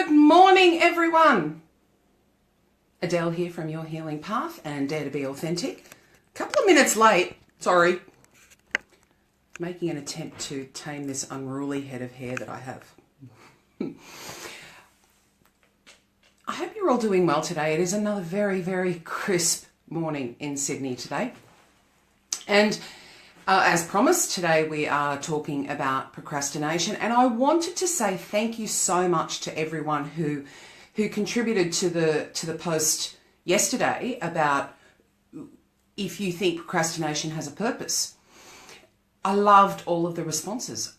Good morning, everyone. Adele here from Your Healing Path and Dare to Be Authentic. A couple of minutes late, sorry. Making an attempt to tame this unruly head of hair that I have. I hope you're all doing well today. It is another very, very crisp morning in Sydney today. And as promised, today we are talking about procrastination, and I wanted to say thank you so much to everyone who contributed to the post yesterday about if you think procrastination has a purpose. I loved all of the responses.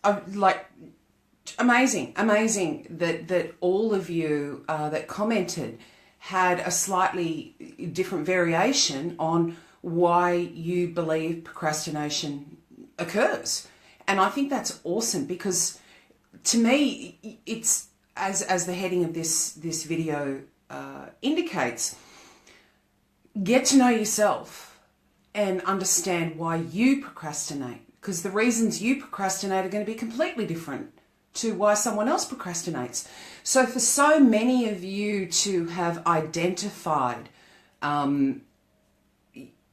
Amazing that all of you that commented had a slightly different variation on why you believe procrastination occurs. And I think that's awesome, because to me, it's as the heading of this video indicates, get to know yourself and understand why you procrastinate, because the reasons you procrastinate are going to be completely different to why someone else procrastinates. So for so many of you to have identified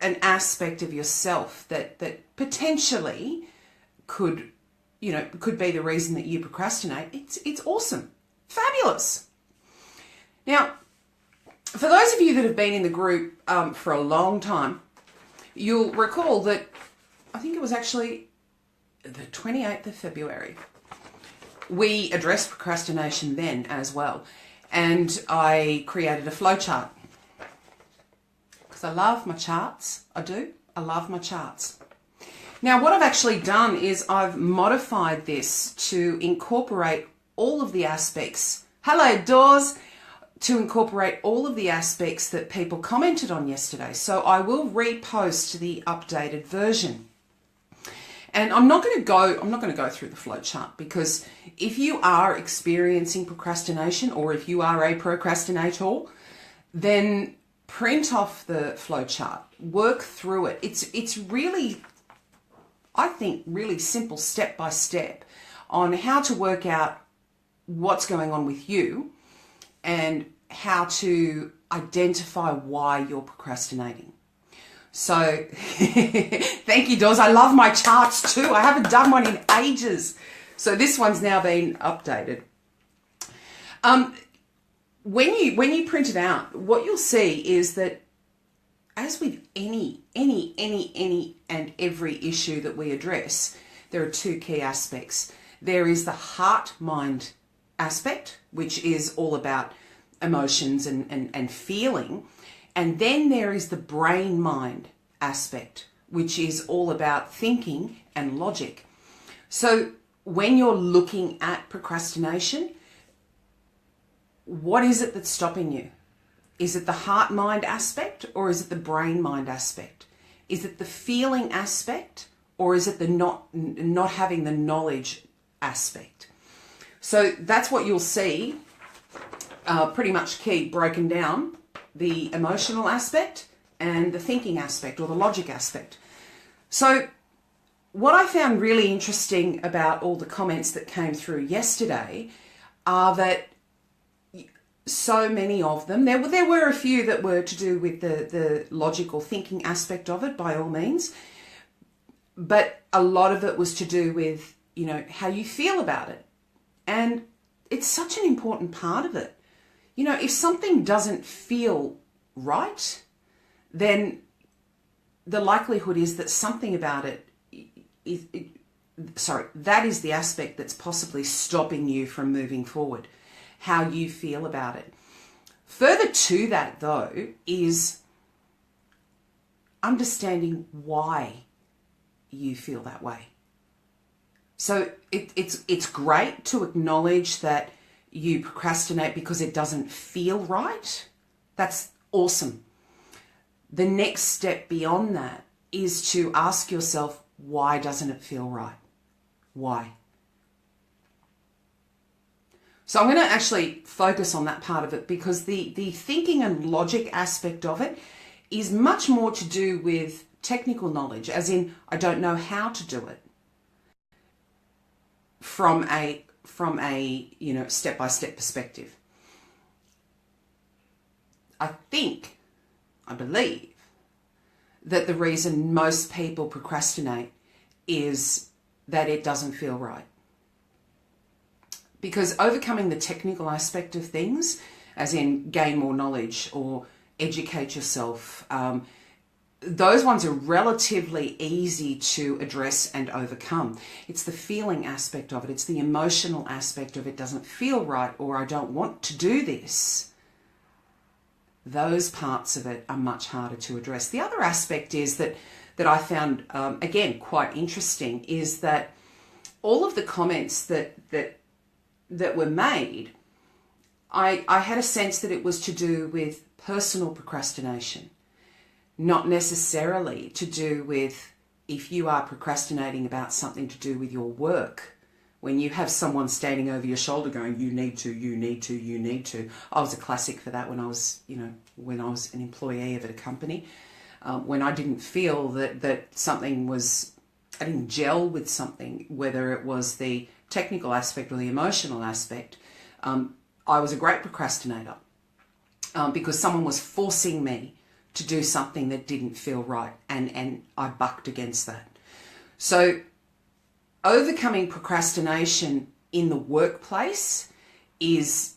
an aspect of yourself that potentially could be the reason that you procrastinate, it's awesome. Fabulous. Now, for those of you that have been in the group for a long time, you'll recall that I think it was actually the 28th of February. We addressed procrastination then as well, and I created a flowchart. I love my charts. I do. I love my charts. Now, what I've actually done is I've modified this to incorporate all of the aspects. Hello, Doors. To incorporate all of the aspects that people commented on yesterday. So I will repost the updated version. And I'm not going to go through the flowchart, because if you are experiencing procrastination, or if you are a procrastinator, then print off the flowchart, work through it. It's really, I think, really simple step by step on how to work out what's going on with you and how to identify why you're procrastinating. So thank you, Doz. I love my charts too. I haven't done one in ages. So this one's now been updated. When you print it out, what you'll see is that, as with any and every issue that we address, there are two key aspects. There is the heart-mind aspect, which is all about emotions and feeling. And then there is the brain-mind aspect, which is all about thinking and logic. So when you're looking at procrastination, what is it that's stopping you? Is it the heart-mind aspect, or is it the brain-mind aspect? Is it the feeling aspect, or is it the not having the knowledge aspect? So that's what you'll see, pretty much broken down, the emotional aspect and the thinking aspect, or the logic aspect. So what I found really interesting about all the comments that came through yesterday are that so many of them, there were a few that were to do with the logical thinking aspect of it, by all means, but a lot of it was to do with, how you feel about it. And it's such an important part of it. If something doesn't feel right, then the likelihood is that something about it that is the aspect that's possibly stopping you from moving forward. How you feel about it. Further to that, though, is understanding why you feel that way. So it's great to acknowledge that you procrastinate because it doesn't feel right. That's awesome. The next step beyond that is to ask yourself, why doesn't it feel right? Why? So I'm going to actually focus on that part of it, because the thinking and logic aspect of it is much more to do with technical knowledge, as in, I don't know how to do it, from a step-by-step perspective. I believe that the reason most people procrastinate is that it doesn't feel right. Because overcoming the technical aspect of things, as in gain more knowledge or educate yourself, those ones are relatively easy to address and overcome. It's the feeling aspect of it. It's the emotional aspect of it doesn't feel right, or I don't want to do this. Those parts of it are much harder to address. The other aspect is that I found, again, quite interesting, is that all of the comments that were made, I had a sense that it was to do with personal procrastination, not necessarily to do with if you are procrastinating about something to do with your work. When you have someone standing over your shoulder going, you need to, you need to, you need to. I was a classic for that when I was, when I was an employee of a company. When I didn't feel that something was, I didn't gel with something, whether it was the technical aspect or the emotional aspect, I was a great procrastinator because someone was forcing me to do something that didn't feel right, and I bucked against that. So overcoming procrastination in the workplace is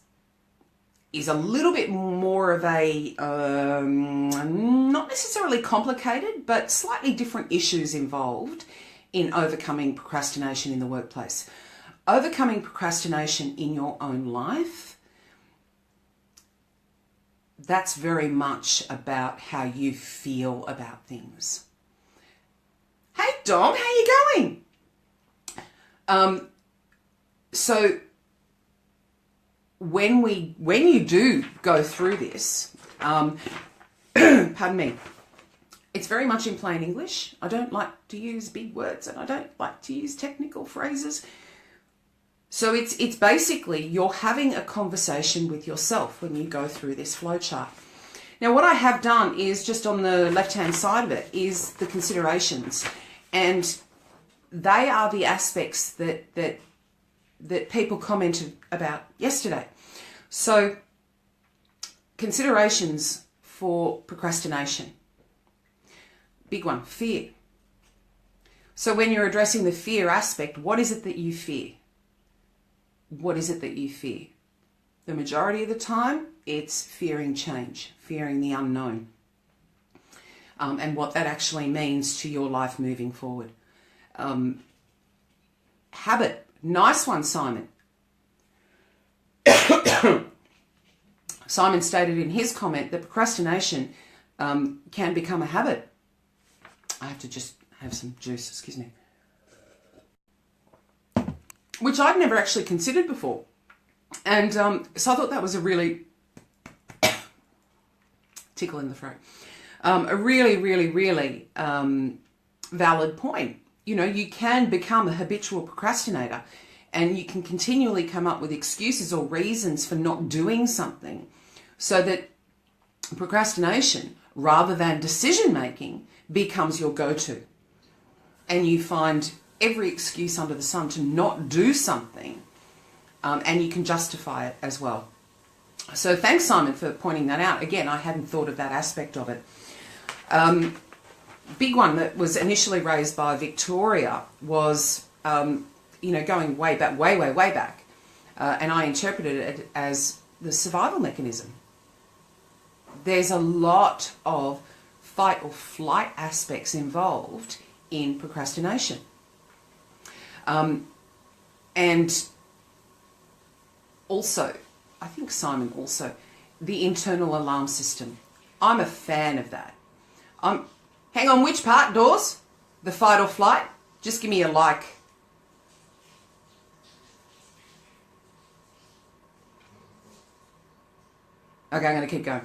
a little bit more of a, not necessarily complicated, but slightly different issues involved in overcoming procrastination in the workplace. Overcoming procrastination in your own life, that's very much about how you feel about things. Hey Dom, how you going? So when you do go through this, pardon me, it's very much in plain English. I don't like to use big words and I don't like to use technical phrases. So it's basically you're having a conversation with yourself when you go through this flowchart. Now, what I have done is just on the left-hand side of it is the considerations, and they are the aspects that people commented about yesterday. So, considerations for procrastination. Big one, fear. So when you're addressing the fear aspect, what is it that you fear? What is it that you fear? The majority of the time, it's fearing change, fearing the unknown, and what that actually means to your life moving forward. Habit. Nice one, Simon. Simon stated in his comment that procrastination can become a habit. I have to just have some juice, excuse me. Which I'd never actually considered before. And so I thought that was a really tickle in the throat. A really, really, really valid point. You know, you can become a habitual procrastinator and you can continually come up with excuses or reasons for not doing something, so that procrastination, rather than decision making, becomes your go-to. And you find every excuse under the sun to not do something, and you can justify it as well. So thanks, Simon, for pointing that out. Again, I hadn't thought of that aspect of it. Big one that was initially raised by Victoria was, going way back, way back, and I interpreted it as the survival mechanism. There's a lot of fight or flight aspects involved in procrastination. And also, I think Simon also, the internal alarm system. I'm a fan of that. Hang on, which part, Dawes? The fight or flight? Just give me a like. Okay, I'm going to keep going.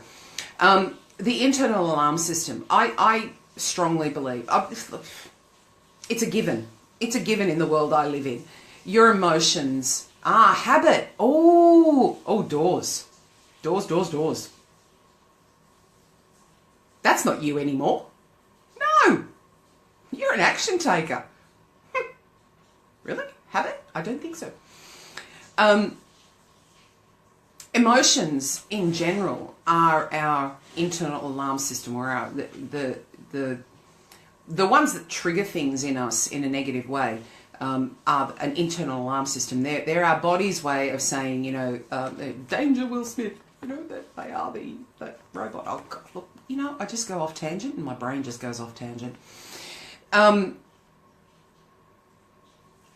The internal alarm system. I strongly believe, it's a given. It's a given in the world I live in. Your emotions. Habit. Doors. Doors. That's not you anymore. No. You're an action taker. Really? Habit? I don't think so. Emotions in general are our internal alarm system, or our the ones that trigger things in us in a negative way. Are an internal alarm system. They're our body's way of saying, you know, danger, Will Smith. You know, that they are that robot. Oh God, look, you know, I just go off tangent, and my brain just goes off tangent.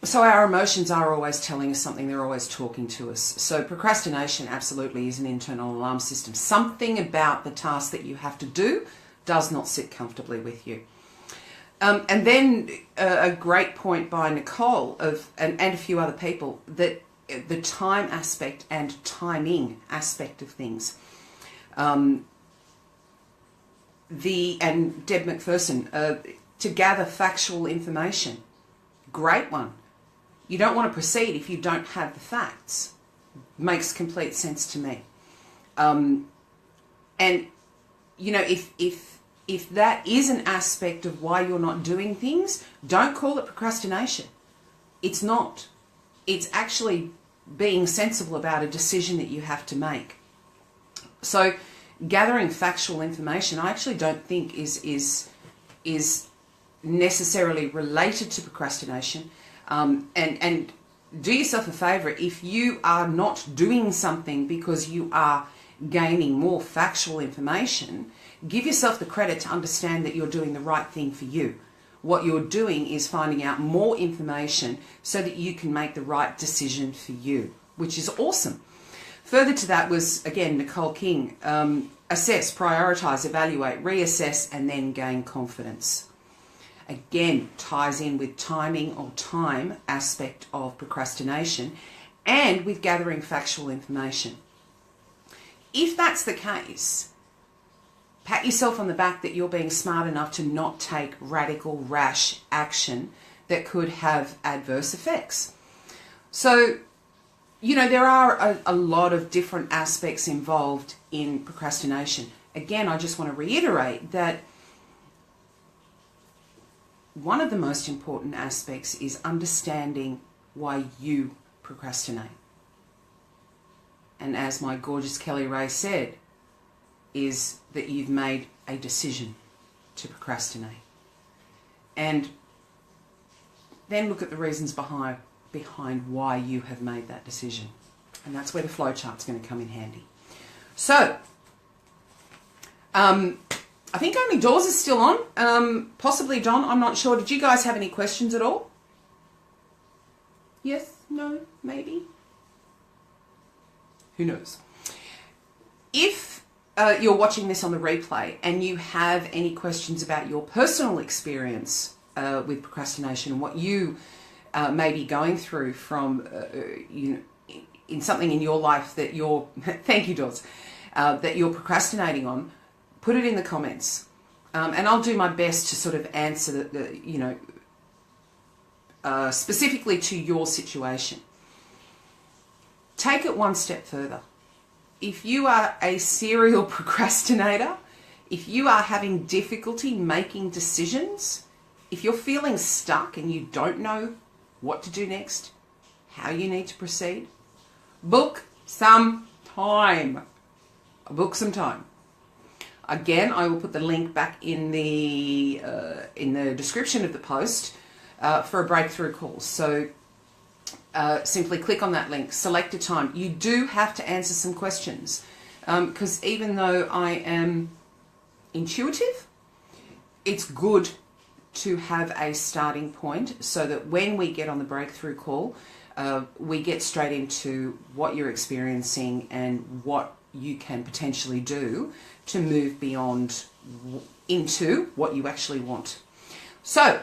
So our emotions are always telling us something. They're always talking to us. So procrastination absolutely is an internal alarm system. Something about the task that you have to do does not sit comfortably with you. And then a great point by Nicole and a few other people, that the time aspect and timing aspect of things. And Deb McPherson, to gather factual information. Great one. You don't want to proceed if you don't have the facts. Makes complete sense to me. And, you know, if that is an aspect of why you're not doing things, don't call it procrastination. It's not. It's actually being sensible about a decision that you have to make. So gathering factual information, I actually don't think is necessarily related to procrastination. And do yourself a favour, if you are not doing something because you are gaining more factual information, give yourself the credit to understand that you're doing the right thing for you. What you're doing is finding out more information so that you can make the right decision for you, which is awesome. Further to that was, again, Nicole King, assess, prioritise, evaluate, reassess, and then gain confidence. Again, ties in with timing or time aspect of procrastination and with gathering factual information. If that's the case, pat yourself on the back that you're being smart enough to not take radical, rash action that could have adverse effects. So, you know, there are a lot of different aspects involved in procrastination. Again, I just want to reiterate that one of the most important aspects is understanding why you procrastinate. And as my gorgeous Kelly Ray said, is that you've made a decision to procrastinate. And then look at the reasons behind why you have made that decision. And that's where the flowchart's going to come in handy. So, I think only Dawes is still on. Possibly Don, I'm not sure. Did you guys have any questions at all? Yes? No? Maybe? Who knows? If you're watching this on the replay and you have any questions about your personal experience with procrastination and what you may be going through from, in something in your life that you're, thank you, Dawes, that you're procrastinating on, put it in the comments. And I'll do my best to sort of answer specifically to your situation. Take it one step further. If you are a serial procrastinator, if you are having difficulty making decisions, if you're feeling stuck and you don't know what to do next, how you need to proceed, book some time. Book some time. Again, I will put the link back in the description of the post for a breakthrough call. So simply click on that link, select a time. You do have to answer some questions because even though I am intuitive, it's good to have a starting point so that when we get on the breakthrough call, we get straight into what you're experiencing and what you can potentially do to move beyond into what you actually want. So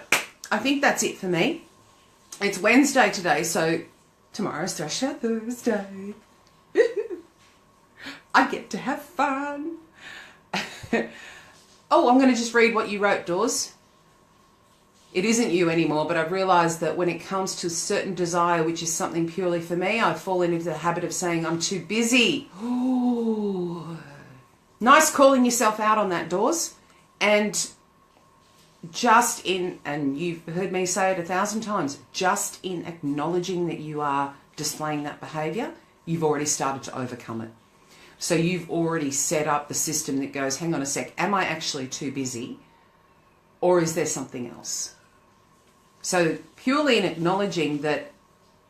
I think that's it for me. It's Wednesday today, so tomorrow's Thrasher Thursday. I get to have fun. Oh, I'm going to just read what you wrote, Dawes. It isn't you anymore, but I've realised that when it comes to certain desire, which is something purely for me, I've fallen into the habit of saying I'm too busy. Ooh. Nice calling yourself out on that, Dawes. And just in, and you've heard me say it 1,000 times, just in acknowledging that you are displaying that behaviour, you've already started to overcome it. So you've already set up the system that goes, hang on a sec, am I actually too busy? Or is there something else? So purely in acknowledging that,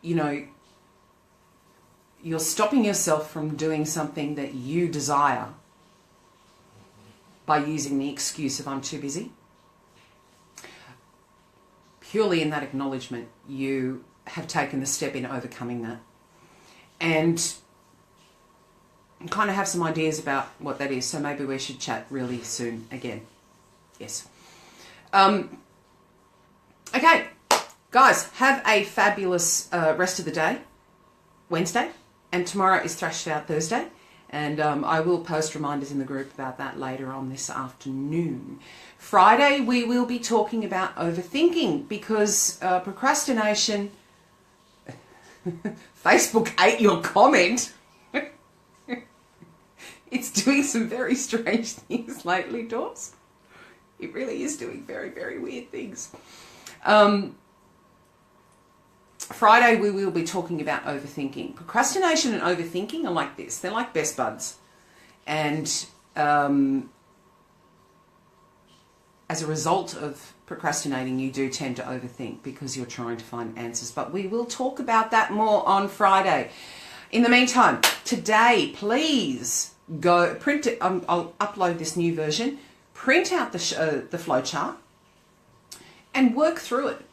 you know, you're stopping yourself from doing something that you desire by using the excuse of I'm too busy. Purely in that acknowledgement, you have taken the step in overcoming that. And kind of have some ideas about what that is. So maybe we should chat really soon again. Yes. Okay, guys, have a fabulous rest of the day, Wednesday, and tomorrow is Thrashed Out Thursday, and I will post reminders in the group about that later on this afternoon. Friday, we will be talking about overthinking, because procrastination, Facebook ate your comment. It's doing some very strange things lately, Dawes. It really is doing very, very weird things. Friday, we will be talking about overthinking. Procrastination and overthinking are like this. They're like best buds. And as a result of procrastinating, you do tend to overthink because you're trying to find answers. But we will talk about that more on Friday. In the meantime, today, please go print it. I'll upload this new version. Print out the flow chart and work through it.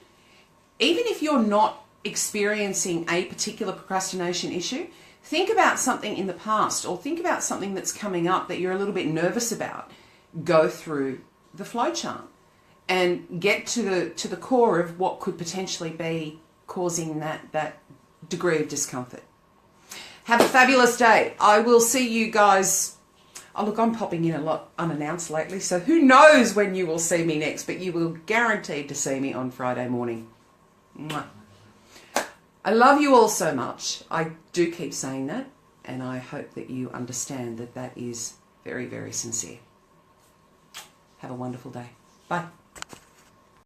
Even if you're not experiencing a particular procrastination issue, think about something in the past or think about something that's coming up that you're a little bit nervous about. Go through the flow chart and get to the core of what could potentially be causing that degree of discomfort. Have a fabulous day. I will see you guys. Oh, look, I'm popping in a lot unannounced lately, so who knows when you will see me next, but you will guaranteed to see me on Friday morning. Mwah. I love you all so much. I do keep saying that, and I hope that you understand that that is very, very sincere. Have a wonderful day. Bye.